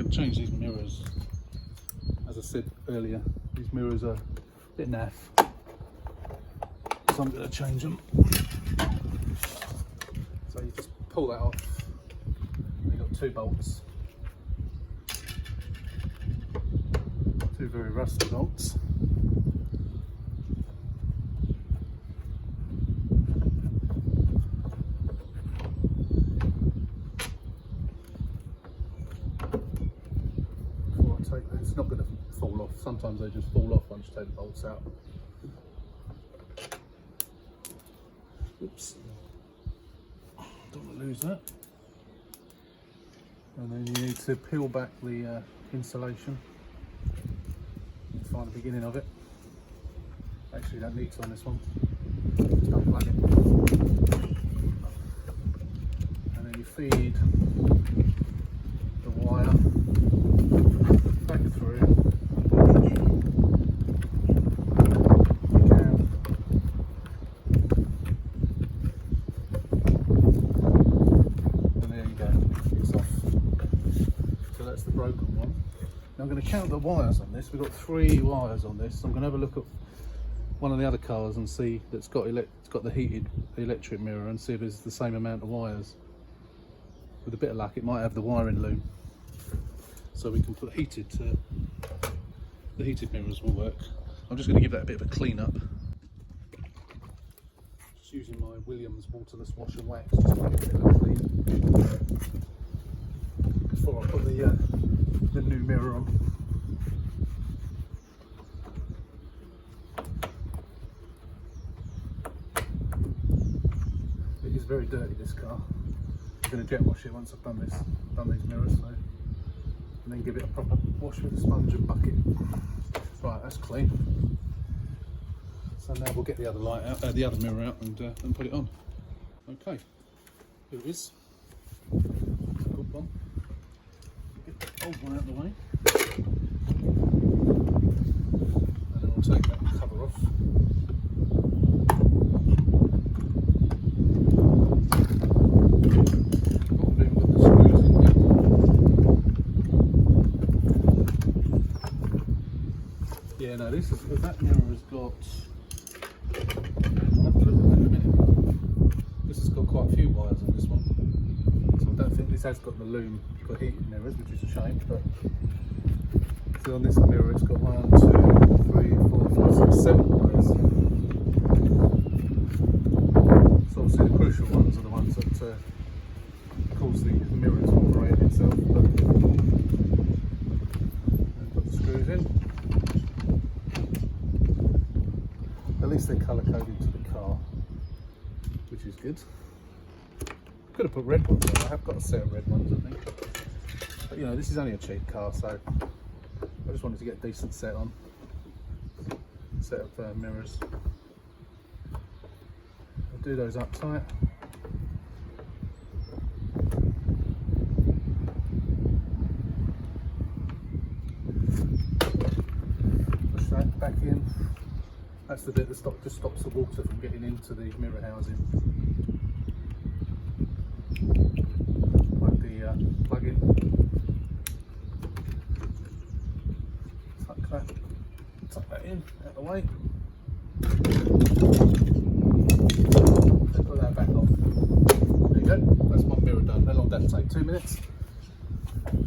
to change these mirrors. As I said earlier, these mirrors are a bit naff, so I'm going to change them. So you just pull that off. You've got 2 bolts, 2 very rusty bolts. It's not going to fall off. Sometimes they just fall off once you take the bolts out. Oops. Don't want to lose that. And then you need to peel back the insulation and find the beginning of it. Actually, you don't need to on this one. Just unplug it. And then you feed the wire back through. You can. And there you go, it's off. So that's the broken one. Now I'm going to count the wires on this. We've got 3 wires on this. So I'm going to have a look at one of the other cars and see that's got the heated electric mirror and see if it's the same amount of wires. With a bit of luck, it might have the wiring loom. So we can put the heated mirrors will work. I'm just going to give that a bit of a clean up. Just using my Williams waterless wash and wax just to give it a bit of a clean before I put the new mirror on. It is very dirty, this car. I'm going to jet wash it once I've done these mirrors. So. And then give it a proper wash with a sponge and bucket. Right, that's clean. So now we'll get the other light out, the other mirror out, and put it on. Okay, here it is. It's a good one. Get the old one out of the way, and then we'll take that cover off. Yeah, no, that mirror has got, I'll have to look at that in a minute. This has got quite a few wires on this one. So I don't think this has got the loom for heated mirrors, which is a shame, but see on this mirror it's got 1, 2, 3, 4, 5, 6, 7 wires. So obviously the crucial ones are the ones that cause the mirror to operate itself, but I've got the screws in. At least they're colour coded to the car, which is good. Could have put red ones on. I have got a set of red ones, I think. But you know, this is only a cheap car, so I just wanted to get a decent set of mirrors. I'll do those up tight. Push that back in. That's the bit that just stops the water from getting into the mirror housing. Plug in. Tuck that in, out the way. And put that back on. There you go, that's one mirror done. How long did that take? 2 minutes?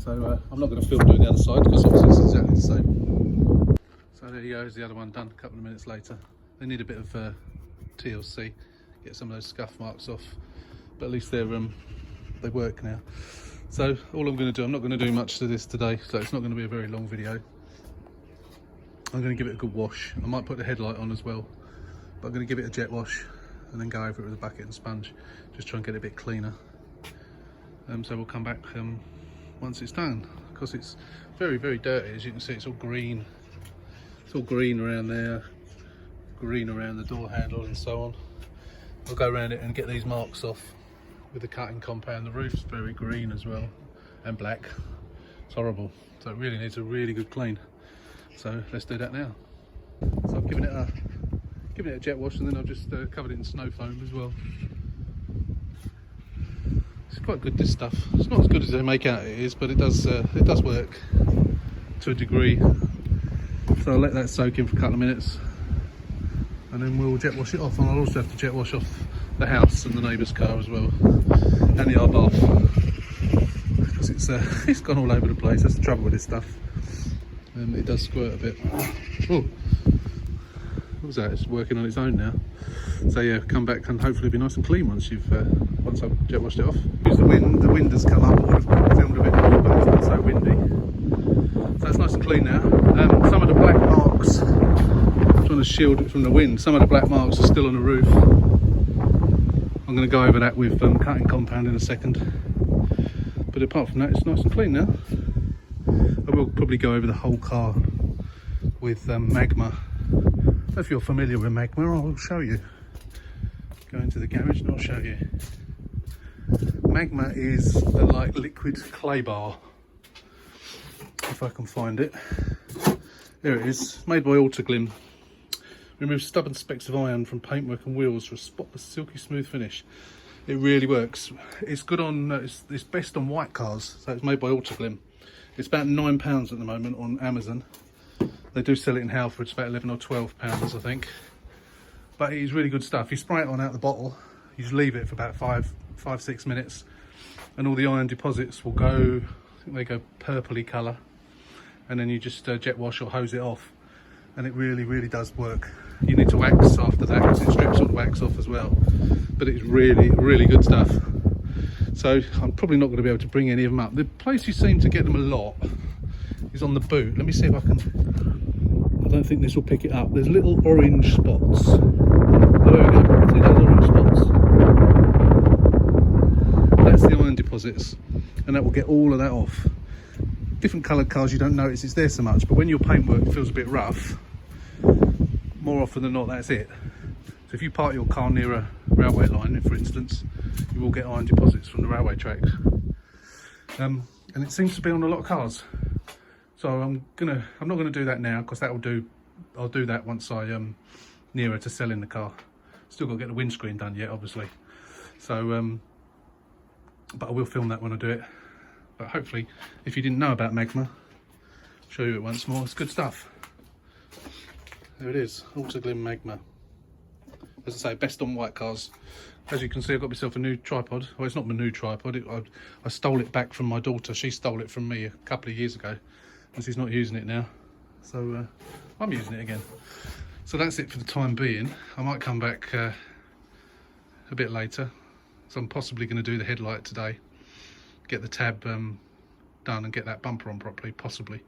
So I'm not going to film doing the other side because obviously it's exactly the same. So there you go, is the other one done a couple of minutes later. They need a bit of TLC, get some of those scuff marks off, but at least they work now. So all I'm going to do, I'm not going to do much to this today, so it's not going to be a very long video. I'm going to give it a good wash. I might put the headlight on as well, but I'm going to give it a jet wash and then go over it with a bucket and sponge, just try and get it a bit cleaner. So we'll come back once it's done, because it's very, very dirty. As you can see, it's all green. It's all green around there, green around the door handle and so on. I'll go around it and get these marks off with the cutting compound. The roof's very green as well, and black. It's horrible. So it really needs a really good clean. So let's do that now. So I've given it a jet wash, and then I've just covered it in snow foam as well. It's quite good, this stuff. It's not as good as they make out it is, but it does work to a degree. So I'll let that soak in for a couple of minutes, and then we'll jet wash it off. And I'll also have to jet wash off the house and the neighbour's car as well, and the yard bath, because it's gone all over the place. That's the trouble with this stuff. It does squirt a bit. Oh, what was that? It's working on its own now. So yeah, come back and hopefully be nice and clean once I've jet washed it off. Use the wind. The wind has come up. I would have filmed a bit more, but it's not so windy. So it's nice and clean now. Some of the black marks, I'm trying to shield it from the wind. Some of the black marks are still on the roof. I'm going to go over that with cutting compound in a second. But apart from that, it's nice and clean now. I will probably go over the whole car with Magma. If you're familiar with Magma, I'll show you. Go into the garage and I'll show you. Magma is the like liquid clay bar, if I can find it. There it is, made by Autoglim. Removes stubborn specks of iron from paintwork and wheels for a spotless, silky smooth finish. It really works. It's good on, it's best on white cars, so it's made by Autoglim. It's about £9 at the moment on Amazon. They do sell it in Halford, it's about £11 or £12, I think. But it is really good stuff. You spray it on out the bottle, you just leave it for about 5-6 minutes, and all the iron deposits will go, I think they go purpley colour, and then you just jet wash or hose it off, and it really does work. You need to wax after that because it strips all the wax off as well, but it's really good stuff. So I'm probably not going to be able to bring any of them up. The place you seem to get them a lot is on the boot. Let me see if I can. I don't think this will pick it up. There's little orange spots. Oh, there we go. See those orange spots? That's the iron deposits, and that will get all of that off. Different coloured cars you don't notice it's there so much, but when your paintwork feels a bit rough, more often than not that's it. So if you park your car near a railway line, for instance, you will get iron deposits from the railway tracks. And it seems to be on a lot of cars. So I'm not gonna do that now, because I'll do that once I'm nearer to selling the car. Still got to get the windscreen done yet, obviously. So, but I will film that when I do it. But hopefully, if you didn't know about Magma, I'll show you it once more. It's good stuff. There it is, Autoglim Magma. As I say, best on white cars. As you can see, I've got myself a new tripod. Well, it's not my new tripod. I stole it back from my daughter. She stole it from me a couple of years ago, and she's not using it now. So I'm using it again. So that's it for the time being. I might come back a bit later. So I'm possibly going to do the headlight today. Get the tab done and get that bumper on properly, possibly.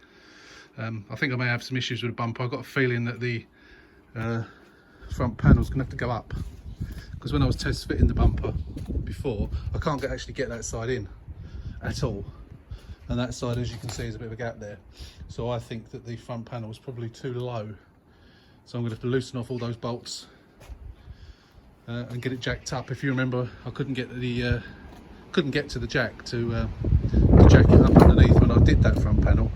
I think I may have some issues with the bumper. I've got a feeling that the front panel's gonna have to go up, because when I was test fitting the bumper before, I can't actually get that side in at all, and that side, as you can see, is a bit of a gap there. So I think that the front panel is probably too low, so I'm gonna have to loosen off all those bolts and get it jacked up. If you remember, I couldn't get to the jack to jack it up underneath when I did that front panel,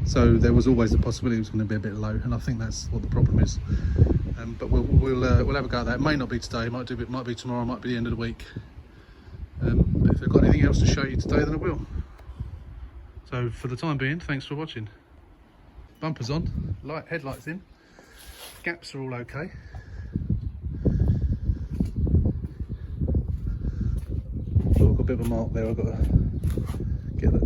so there was always the possibility it was going to be a bit low, and I think that's what the problem is. But we'll have a go at that. It may not be today, might be tomorrow, might be the end of the week. But if I've got anything else to show you today, then I will. So for the time being, thanks for watching. Bumper's on, headlights in, gaps are all okay. I've got a bit of a mark there. I've got to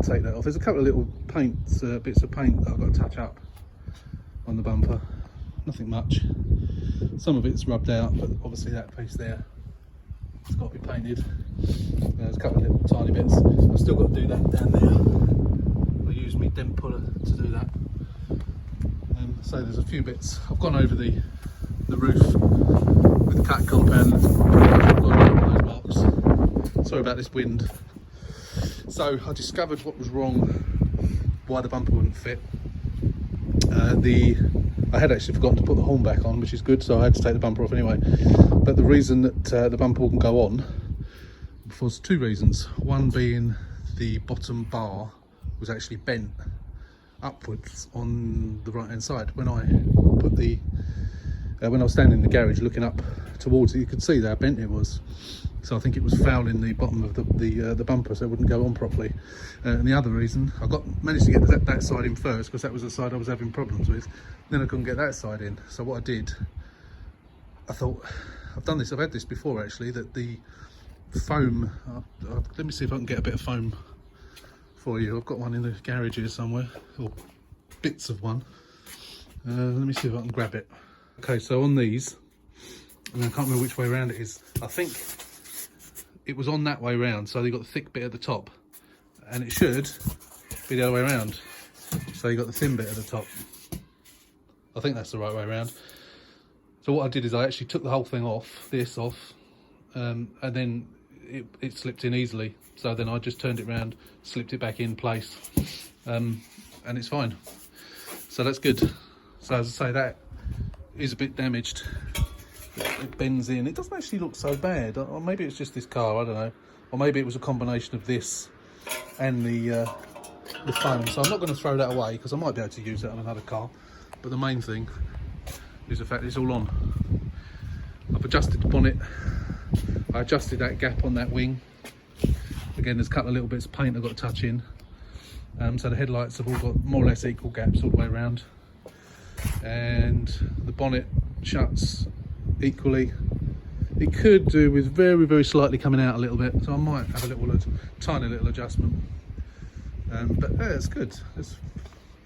take that off. There's a couple of little bits of paint that I've got to touch up on the bumper. Nothing much. Some of it's rubbed out, but obviously that piece there, it's got to be painted. There's a couple of little tiny bits. I've still got to do that down there. I'll use my dent puller to do that. So there's a few bits. I've gone over the roof with the cat compound. I've got those marks. Sorry about this wind. So I discovered what was wrong, why the bumper wouldn't fit. I had actually forgotten to put the horn back on, which is good, so I had to take the bumper off anyway. But the reason that the bumper wouldn't go on was two reasons. One being the bottom bar was actually bent upwards on the right hand side. When I when I was standing in the garage looking up towards it, you could see how bent it was. so I think it was fouling the bottom of the bumper, so it wouldn't go on properly. And the other reason, managed to get that side in first, because that was the side I was having problems with. Then I couldn't get that side in, so what I did, I thought, I've had this before actually, that the foam, let me see if I can get a bit of foam for you. I've got one in the garage here somewhere, or bits of one. Let me see if I can grab it. Okay, so on these, and I can't remember which way around it is. I think it was on that way round, so you got the thick bit at the top, and it should be the other way around. So you got the thin bit at the top. I think that's the right way around. So what I did is I actually took the whole thing off, and then it slipped in easily. So then I just turned it around, slipped it back in place, and it's fine. So that's good. So as I say, that is a bit damaged. It bends in. It doesn't actually look so bad. Or maybe it's just this car, I don't know. Or maybe it was a combination of this and the foam. So I'm not going to throw that away, because I might be able to use that on another car. But the main thing is the fact it's all on. I've adjusted the bonnet. I adjusted that gap on that wing. Again, there's a couple of little bits of paint I've got to touch in. So the headlights have all got more or less equal gaps all the way around. And the bonnet shuts equally. It could do with very, very slightly coming out a little bit, so I might have a tiny little adjustment. But yeah, it's good. It's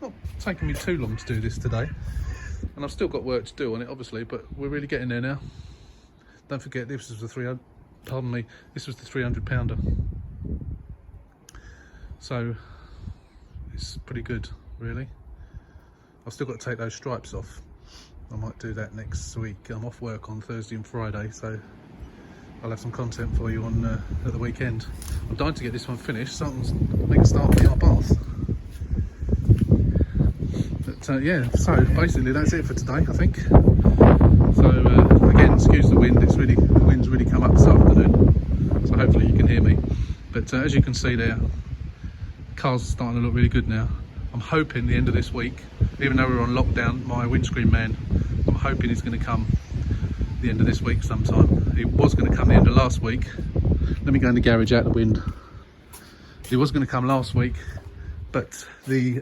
not taking me too long to do this today, and I've still got work to do on it, obviously, but we're really getting there now. Don't forget, this was the 300. Pardon me. This was the 300-pounder. So it's pretty good, really. I've still got to take those stripes off. I might do that next week. I'm off work on Thursday and Friday, so I'll have some content for you on at the weekend. I'm dying to get this one finished, so I can make a start on the art bath. But yeah, so basically that's it for today, I think. So again, excuse the wind. The wind's really come up this afternoon, so hopefully you can hear me. But as you can see there, cars are starting to look really good now. I'm hoping the end of this week, even though we're on lockdown, my windscreen man, I'm hoping he's going to come the end of this week sometime. He was going to come the end of last week. Let me go in the garage out the wind. He was going to come last week, but the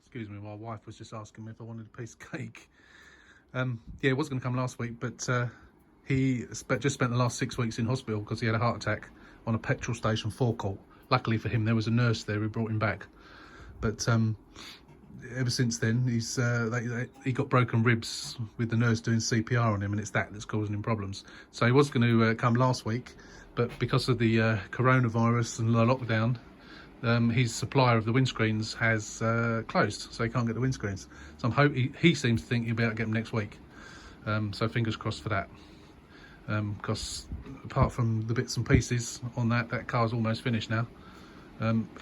excuse me, my wife was just asking me if I wanted a piece of cake. Yeah, he was going to come last week, but he just spent the last 6 weeks in hospital because he had a heart attack on a petrol station forecourt. Luckily for him, there was a nurse there who brought him back. But ever since then, he got broken ribs with the nurse doing CPR on him, and it's that's causing him problems. So he was going to come last week, but because of the coronavirus and the lockdown, his supplier of the windscreens has closed, so he can't get the windscreens. So I'm hoping he seems to think he'll be able to get them next week. So fingers crossed for that. Because apart from the bits and pieces on that car's almost finished now.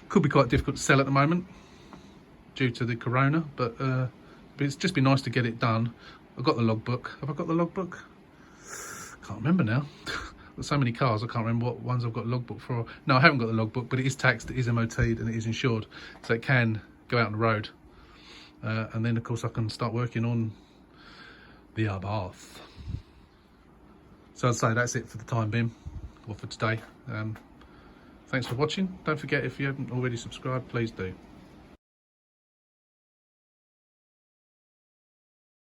Could be quite difficult to sell at the moment due to the corona, but it's just been nice to get it done. I've got the logbook. Have I got the logbook? Can't remember now. There's so many cars, I can't remember what ones I've got logbook for. No, I haven't got the logbook, but it is taxed, it is MOT'd, and it is insured, so it can go out on the road. And then, of course, I can start working on the bath. So I'd say that's it for the time being, or for today. Thanks for watching. Don't forget, if you haven't already subscribed, please do.